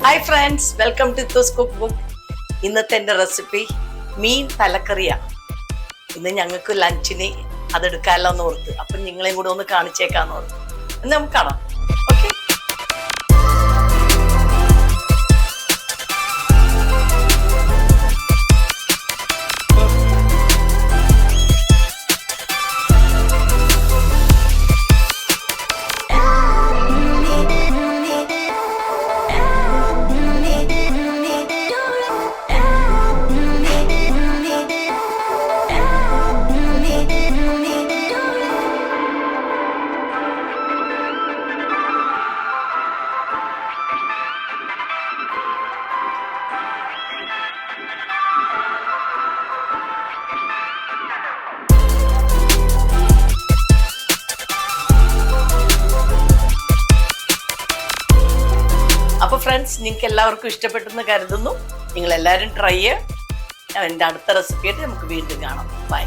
Hi friends, welcome to ഇത്തോസ് cookbook. ഇന്നത്തെ എൻ്റെ റെസിപ്പി മീൻ തലക്കറിയാണ്. ഇന്ന് ഞങ്ങൾക്ക് ലഞ്ചിന് അതെടുക്കാമല്ലോ എന്ന് ഓർത്ത്, അപ്പം നിങ്ങളെയും കൂടെ ഒന്ന് കാണിച്ചേക്കാന്ന് ഓർത്ത്. എന്ന് നമുക്ക് കാണാം. ഓക്കെ. അപ്പോൾ ഫ്രണ്ട്സ്, നിങ്ങൾക്ക് എല്ലാവർക്കും ഇഷ്ടപ്പെട്ടെന്ന് കരുതുന്നു. നിങ്ങൾ എല്ലാവരും ട്രൈ ചെയ്യുക. എൻ്റെ അടുത്ത റെസിപ്പിയായിട്ട് നമുക്ക് വീണ്ടും കാണാം. ബൈ.